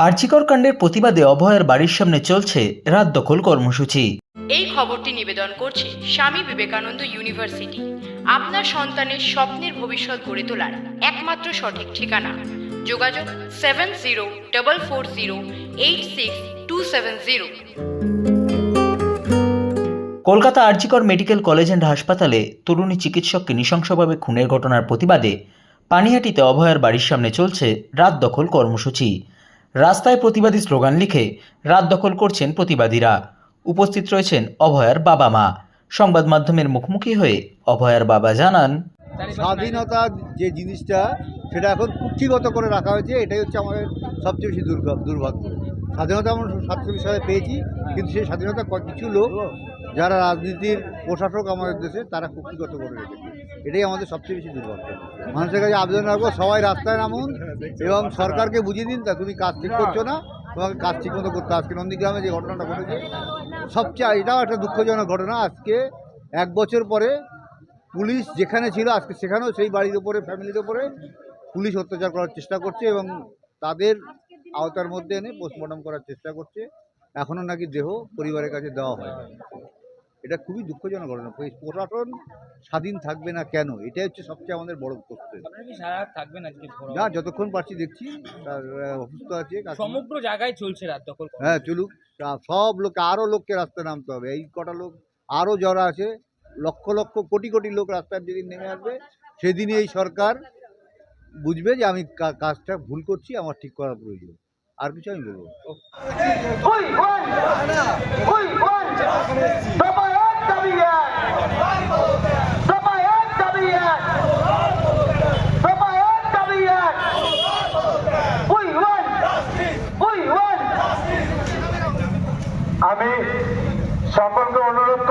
আরজিকর কাণ্ডের প্রতিবাদে অভয়ার বাড়ির সামনে চলছে রাত দখল কর্মসূচি। এই খবরটি নিবেদন করছে স্বামী বিবেকানন্দ ইউনিভার্সিটি, আপনার সন্তানের স্বপ্নের ভবিষ্যৎ গড়ে তোলার একমাত্র সঠিক ঠিকানা। যোগাযোগ 7044086270। Kolkata RG Kar medical college and হাসপাতালে তরুণী চিকিৎসককে নৃশংসভাবে খুনের ঘটনার প্রতিবাদে পানিহাটিতে অভয়ার বাড়ির সামনে চলছে রাত দখল কর্মসূচি। রাস্তায় প্রতিবাদী স্লোগান লিখে রাত দখল করছেন প্রতিবাদীরা। উপস্থিত রয়েছেন অভয়ার বাবা মা। সংবাদ মাধ্যমের মুখোমুখি হয়ে অভয়ার বাবা জানান, স্বাধীনতা যে জিনিসটা সেটা এখন কুক্ষিগত করে রাখা হয়েছে, এটাই হচ্ছে আমাদের সবচেয়ে বেশি দুর্ভাগ্য। স্বাধীনতা আমরা 47 সালে পেয়েছি, কিন্তু সেই স্বাধীনতা কিছু লোক যারা রাজনীতির প্রশাসক আমাদের দেশে তারা কুক্ষিগত করে রেখেছে, এটাই আমাদের সবচেয়ে বেশি দুর্ভাগ্য। মানুষের কাছে আবেদন রাখবো, সবাই রাস্তায় নামুন এবং সরকারকে বুঝিয়ে দিন তা তুমি কাজ ঠিক করছো না, তোমাকে কাজ ঠিক মতো করতে। আজকে নন্দীগ্রামে যে ঘটনাটা ঘটেছে সবচেয়ে এটাও একটা দুঃখজনক ঘটনা। আজকে 1 বছর পরে পুলিশ যেখানে ছিল আজকে সেখানেও সেই বাড়ির উপরে, ফ্যামিলির উপরে পুলিশ অত্যাচার করার চেষ্টা করছে এবং তাদের আওতার মধ্যে এনে পোস্টমর্টম করার চেষ্টা করছে। এখনও নাকি দেহ পরিবারের কাছে দেওয়া হয়। এটা খুবই দুঃখজনক ঘটনা। প্রশাসন স্বাধীন থাকবে না কেন, এটাই হচ্ছে সবচেয়ে আমাদের বড় প্রশ্ন। না, যতক্ষণ পারছি দেখছি তার অসুস্থ আছে, সমগ্র জায়গায় চলছে রাত দখল। হ্যাঁ চলুক, সব লোককে, আরও লোককে রাস্তায় নামতে হবে। এই কটা লোক আরও যারা আছে, লক্ষ লক্ষ কোটি কোটি লোক রাস্তায় যেদিন নেমে আসবে সেদিনই এই সরকার বুঝবে যে আমি কাজটা ভুল করছি, আমার ঠিক করার প্রয়োজন। আর কিছু আমি বলবো। আমি সকলকে অনুরোধ